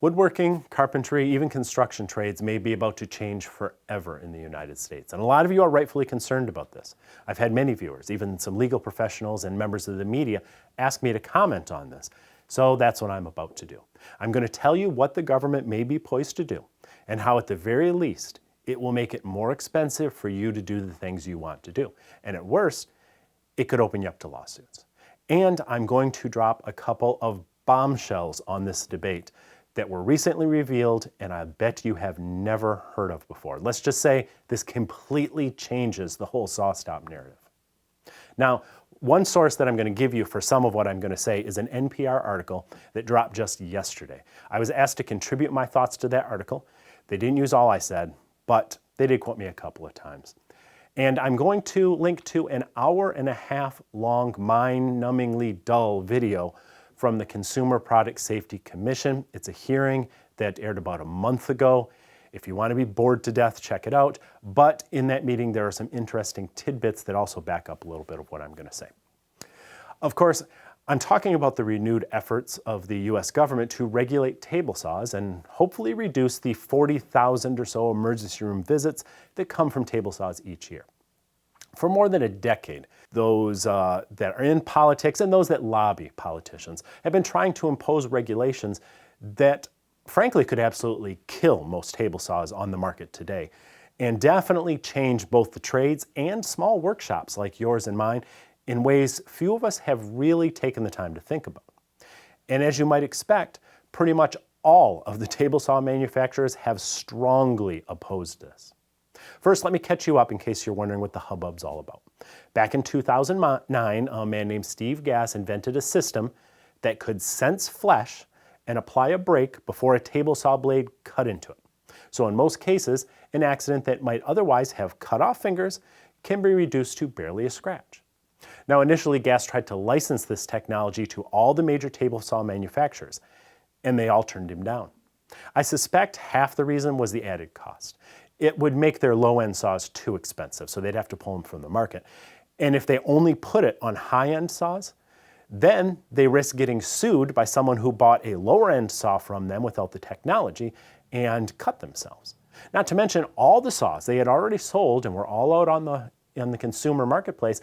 Woodworking, carpentry, even construction trades may be about to change forever in the United States. And a lot of you are rightfully concerned about this. I've had many viewers, even some legal professionals and members of the media, ask me to comment on this. So that's what I'm about to do. I'm going to tell you what the government may be poised to do and how at the very least it will make it more expensive for you to do the things you want to do. And at worst, it could open you up to lawsuits. And I'm going to drop a couple of bombshells on this debate that were recently revealed and I bet you have never heard of before. Let's just say this completely changes the whole SawStop narrative. Now, one source that I'm going to give you for some of what I'm going to say is an NPR article that dropped just yesterday. I was asked to contribute my thoughts to that article. They didn't use all I said, but they did quote me a couple of times. And I'm going to link to an 1.5-hour long, mind-numbingly dull video from the Consumer Product Safety Commission. It's a hearing that aired about a month ago. If you want to be bored to death, check it out. But in that meeting, there are some interesting tidbits that also back up a little bit of what I'm going to say. Of course, I'm talking about the renewed efforts of the US government to regulate table saws and hopefully reduce the 40,000 or so emergency room visits that come from table saws each year. For more than a decade, those that are in politics and those that lobby politicians have been trying to impose regulations that frankly could absolutely kill most table saws on the market today and definitely change both the trades and small workshops like yours and mine in ways few of us have really taken the time to think about. And as you might expect, pretty much all of the table saw manufacturers have strongly opposed this. First, let me catch you up in case you're wondering what the hubbub's all about. Back in 2009, a man named Steve Gass invented a system that could sense flesh and apply a brake before a table saw blade cut into it. So in most cases, an accident that might otherwise have cut off fingers can be reduced to barely a scratch. Now, initially, Gass tried to license this technology to all the major table saw manufacturers, and they all turned him down. I suspect half the reason was the added cost. It would make their low-end saws too expensive, so they'd have to pull them from the market. And if they only put it on high-end saws, then they risk getting sued by someone who bought a lower-end saw from them without the technology and cut themselves. Not to mention all the saws they had already sold and were all out on the consumer marketplace,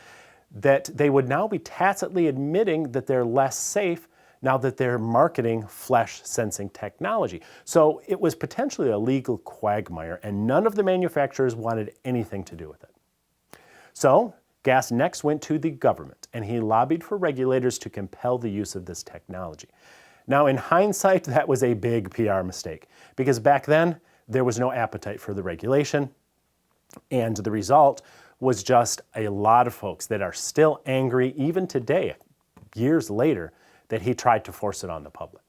that they would now be tacitly admitting that they're less safe now that they're marketing flesh sensing technology. So it was potentially a legal quagmire and none of the manufacturers wanted anything to do with it. So Gass next went to the government and he lobbied for regulators to compel the use of this technology. Now in hindsight, that was a big PR mistake because back then there was no appetite for the regulation and the result was just a lot of folks that are still angry even today, years later, that he tried to force it on the public.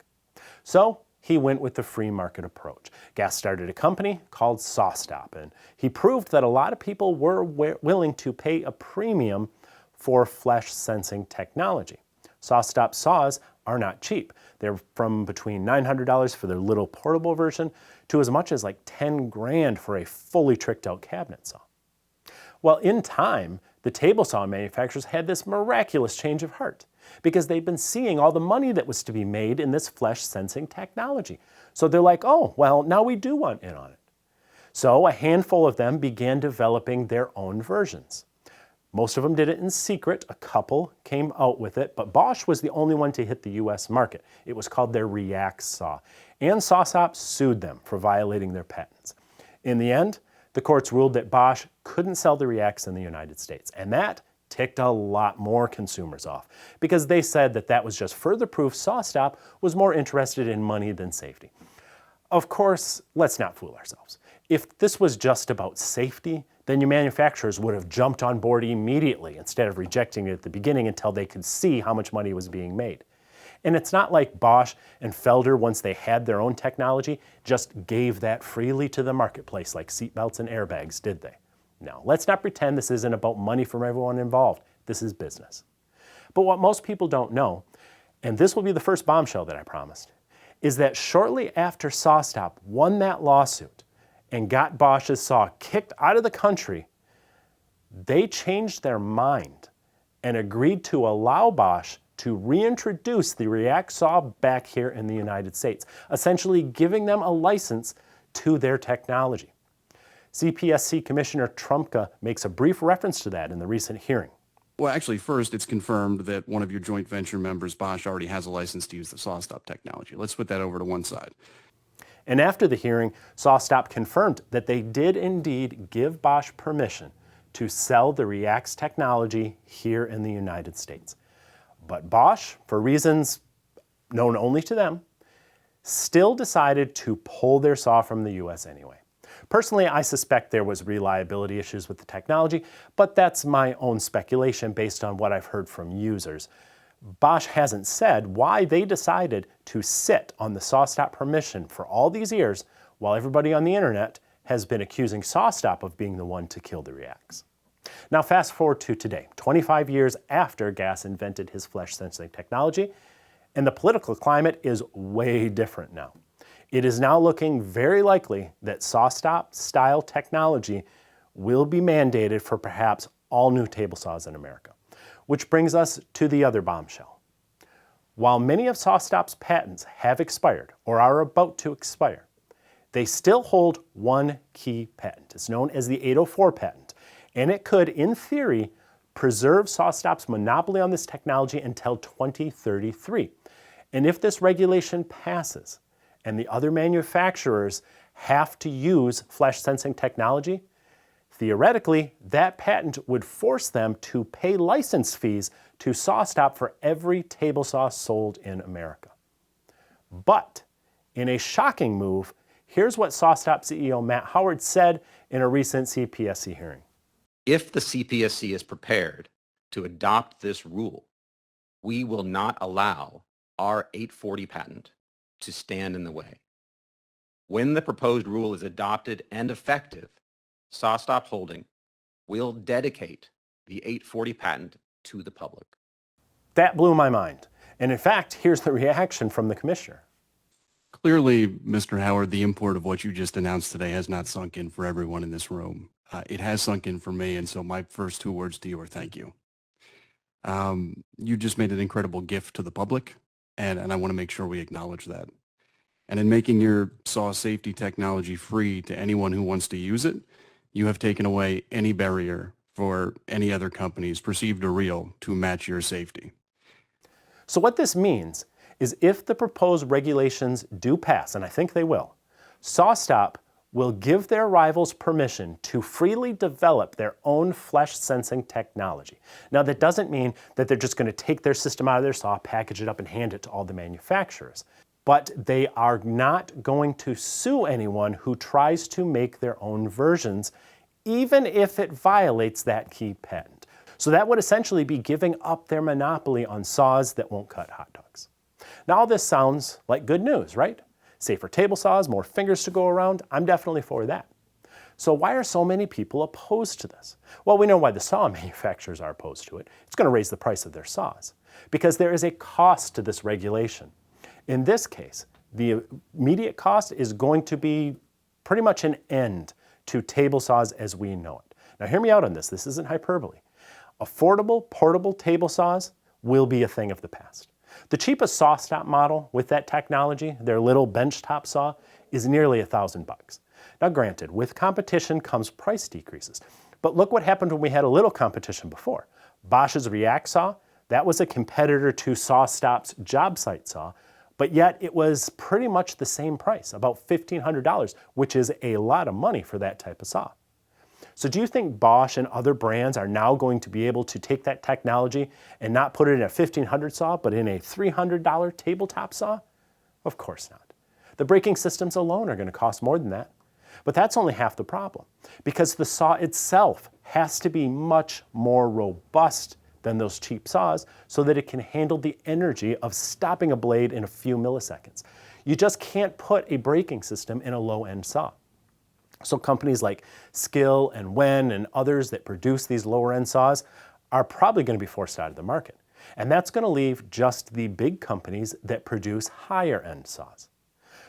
So he went with the free market approach. Gass started a company called SawStop, and he proved that a lot of people were willing to pay a premium for flesh sensing technology. SawStop saws are not cheap. They're from between $900 for their little portable version to as much as like 10 grand for a fully tricked out cabinet saw. Well, in time, the table saw manufacturers had this miraculous change of heart because they'd been seeing all the money that was to be made in this flesh sensing technology. So they're like, oh, well, now we do want in on it. So a handful of them began developing their own versions. Most of them did it in secret. A couple came out with it, but Bosch was the only one to hit the US market. It was called their React saw, and SawStop sued them for violating their patents. In the end, the courts ruled that Bosch couldn't sell the Reacts in the United States, and that ticked a lot more consumers off because they said that that was just further proof SawStop was more interested in money than safety. Of course, let's not fool ourselves. If this was just about safety, then your manufacturers would have jumped on board immediately instead of rejecting it at the beginning until they could see how much money was being made. And it's not like Bosch and Felder, once they had their own technology, just gave that freely to the marketplace like seatbelts and airbags, did they? No, let's not pretend this isn't about money from everyone involved. This is business. But what most people don't know, and this will be the first bombshell that I promised, is that shortly after SawStop won that lawsuit and got Bosch's saw kicked out of the country, they changed their mind and agreed to allow Bosch to reintroduce the React saw back here in the United States, essentially giving them a license to their technology. CPSC Commissioner Trumka makes a brief reference to that in the recent hearing. Well, actually, first, it's confirmed that one of your joint venture members, Bosch, already has a license to use the SawStop technology. Let's put that over to one side. And after the hearing, SawStop confirmed that they did indeed give Bosch permission to sell the React's technology here in the United States. But Bosch, for reasons known only to them, still decided to pull their saw from the US anyway. Personally, I suspect there was reliability issues with the technology, but that's my own speculation based on what I've heard from users. Bosch hasn't said why they decided to sit on the SawStop permission for all these years while everybody on the internet has been accusing SawStop of being the one to kill the Reacts. Now fast forward to today, 25 years after Gass invented his flesh sensing technology, and the political climate is way different now. It is now looking very likely that SawStop style technology will be mandated for perhaps all new table saws in America. Which brings us to the other bombshell. While many of SawStop's patents have expired or are about to expire, they still hold one key patent. It's known as the 804 patent, and it could, in theory, preserve SawStop's monopoly on this technology until 2033. And if this regulation passes and the other manufacturers have to use flesh sensing technology, theoretically, that patent would force them to pay license fees to SawStop for every table saw sold in America. But in a shocking move, here's what SawStop CEO Matt Howard said in a recent CPSC hearing. If the CPSC is prepared to adopt this rule, we will not allow our 840 patent to stand in the way. When the proposed rule is adopted and effective, SawStop Holding will dedicate the 840 patent to the public. That blew my mind. And in fact, here's the reaction from the commissioner. Clearly, Mr. Howard, the import of what you just announced today has not sunk in for everyone in this room. It has sunk in for me, and so my first two words to you are thank you. You just made an incredible gift to the public, and I want to make sure we acknowledge that. And in making your saw safety technology free to anyone who wants to use it, you have taken away any barrier for any other companies, perceived or real, to match your safety. So what this means is if the proposed regulations do pass, and I think they will, SawStop will give their rivals permission to freely develop their own flesh sensing technology. Now that doesn't mean that they're just going to take their system out of their saw, package it up, and hand it to all the manufacturers. But they are not going to sue anyone who tries to make their own versions, even if it violates that key patent. So that would essentially be giving up their monopoly on saws that won't cut hot dogs. Now all this sounds like good news, right? Safer table saws, more fingers to go around. I'm definitely for that. So why are so many people opposed to this? Well, we know why the saw manufacturers are opposed to it. It's going to raise the price of their saws because there is a cost to this regulation. In this case, the immediate cost is going to be pretty much an end to table saws as we know it. Now hear me out on this. This isn't hyperbole. Affordable, portable table saws will be a thing of the past. The cheapest SawStop model with that technology, their little benchtop saw, is nearly $1,000. Now granted, with competition comes price decreases. But look what happened when we had a little competition before. Bosch's React saw, that was a competitor to SawStop's job site saw, but yet it was pretty much the same price, about $1,500, which is a lot of money for that type of saw. So do you think Bosch and other brands are now going to be able to take that technology and not put it in a $1,500 saw, but in a $300 tabletop saw? Of course not. The braking systems alone are going to cost more than that. But that's only half the problem, because the saw itself has to be much more robust than those cheap saws so that it can handle the energy of stopping a blade in a few milliseconds. You just can't put a braking system in a low-end saw. So companies like Skill and Wen and others that produce these lower-end saws are probably going to be forced out of the market. And that's going to leave just the big companies that produce higher-end saws.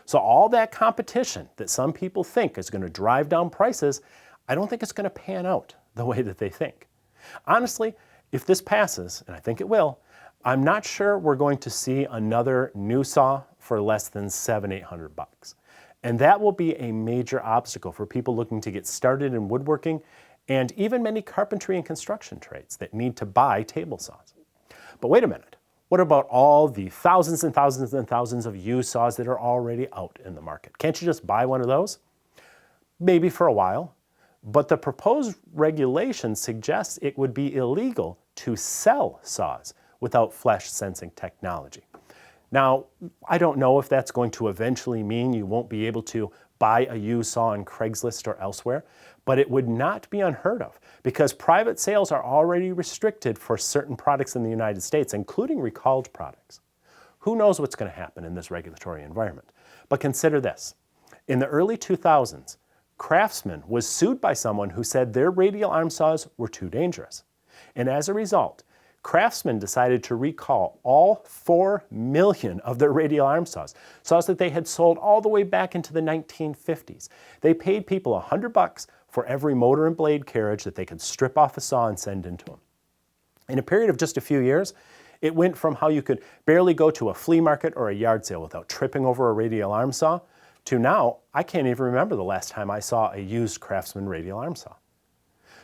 So all that competition that some people think is going to drive down prices, I don't think it's going to pan out the way that they think. Honestly, if this passes, and I think it will, I'm not sure we're going to see another new saw for less than $700-800. And that will be a major obstacle for people looking to get started in woodworking and even many carpentry and construction trades that need to buy table saws. But wait a minute, what about all the thousands and thousands and thousands of used saws that are already out in the market? Can't you just buy one of those? Maybe for a while, but the proposed regulation suggests it would be illegal to sell saws without flesh sensing technology. Now, I don't know if that's going to eventually mean you won't be able to buy a used saw on Craigslist or elsewhere, but it would not be unheard of because private sales are already restricted for certain products in the United States, including recalled products. Who knows what's going to happen in this regulatory environment? But consider this. In the early 2000s, Craftsman was sued by someone who said their radial arm saws were too dangerous. And as a result, Craftsman decided to recall all 4 million of their radial arm saws, saws that they had sold all the way back into the 1950s. They paid people $100 for every motor and blade carriage that they could strip off a saw and send into them. In a period of just a few years, it went from how you could barely go to a flea market or a yard sale without tripping over a radial arm saw, to now, I can't even remember the last time I saw a used Craftsman radial arm saw.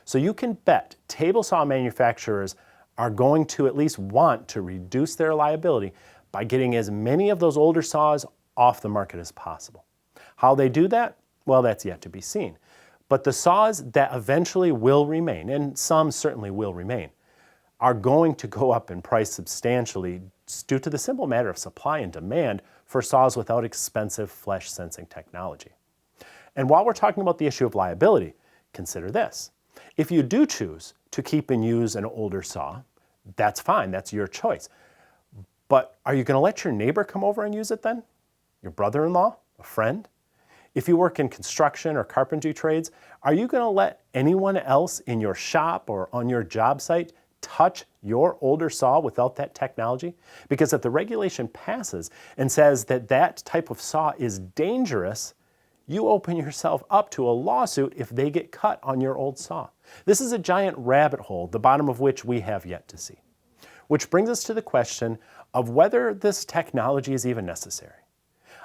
So you can bet table saw manufacturers are going to at least want to reduce their liability by getting as many of those older saws off the market as possible. How they do that? Well, that's yet to be seen. But the saws that eventually will remain, and some certainly will remain, are going to go up in price substantially due to the simple matter of supply and demand for saws without expensive flesh sensing technology. And while we're talking about the issue of liability, consider this. If you do choose to keep and use an older saw, that's fine, that's your choice. But are you going to let your neighbor come over and use it then? Your brother-in-law? A friend? If you work in construction or carpentry trades, are you going to let anyone else in your shop or on your job site touch your older saw without that technology? Because if the regulation passes and says that that type of saw is dangerous, you open yourself up to a lawsuit if they get cut on your old saw. This is a giant rabbit hole, the bottom of which we have yet to see. Which brings us to the question of whether this technology is even necessary.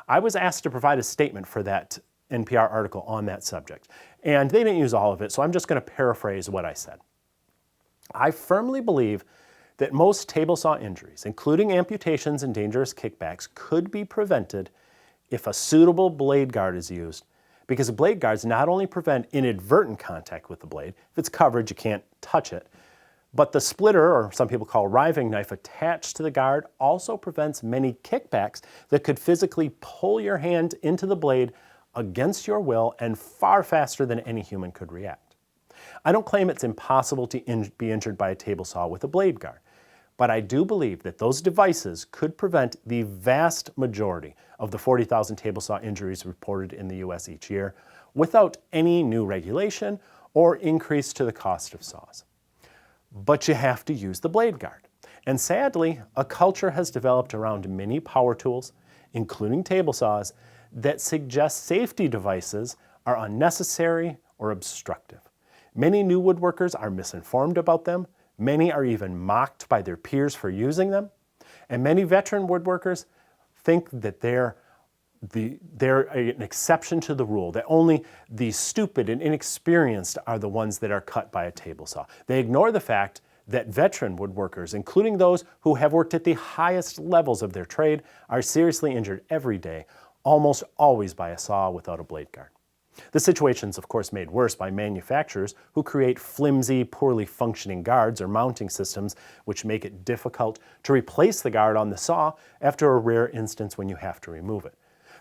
I was asked to provide a statement for that NPR article on that subject, and they didn't use all of it, so I'm just going to paraphrase what I said. I firmly believe that most table saw injuries, including amputations and dangerous kickbacks, could be prevented if a suitable blade guard is used, because the blade guards not only prevent inadvertent contact with the blade, if it's covered you can't touch it, but the splitter, or some people call riving knife, attached to the guard also prevents many kickbacks that could physically pull your hand into the blade against your will and far faster than any human could react. I don't claim it's impossible to be injured by a table saw with a blade guard, but I do believe that those devices could prevent the vast majority of the 40,000 table saw injuries reported in the US each year without any new regulation or increase to the cost of saws. But you have to use the blade guard. And sadly, a culture has developed around many power tools, including table saws, that suggest safety devices are unnecessary or obstructive. Many new woodworkers are misinformed about them. Many are even mocked by their peers for using them. And many veteran woodworkers think that they're an exception to the rule, that only the stupid and inexperienced are the ones that are cut by a table saw. They ignore the fact that veteran woodworkers, including those who have worked at the highest levels of their trade, are seriously injured every day, almost always by a saw without a blade guard. The situation is of course made worse by manufacturers who create flimsy, poorly functioning guards or mounting systems which make it difficult to replace the guard on the saw after a rare instance when you have to remove it.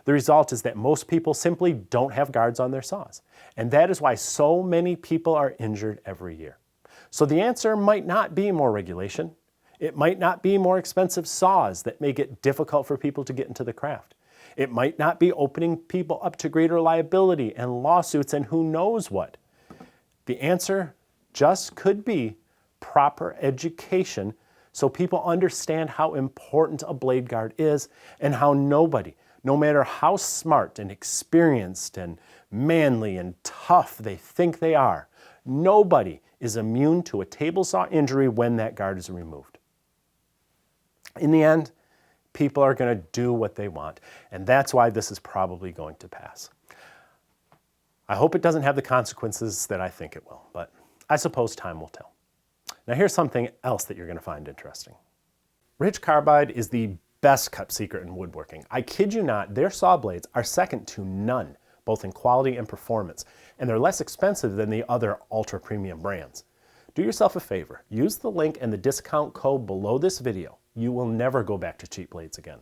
The result is that most people simply don't have guards on their saws, and that is why so many people are injured every year. So the answer might not be more regulation. It might not be more expensive saws that make it difficult for people to get into the craft. It might not be opening people up to greater liability and lawsuits and who knows what. The answer just could be proper education so people understand how important a blade guard is and how nobody, no matter how smart and experienced and manly and tough they think they are, nobody is immune to a table saw injury when that guard is removed. In the end, people are going to do what they want, and that's why this is probably going to pass. I hope it doesn't have the consequences that I think it will, but I suppose time will tell. Now here's something else that you're going to find interesting. Ridge Carbide is the best kept secret in woodworking. I kid you not, their saw blades are second to none, both in quality and performance, and they're less expensive than the other ultra premium brands. Do yourself a favor, use the link and the discount code below this video. You will never go back to cheap blades again.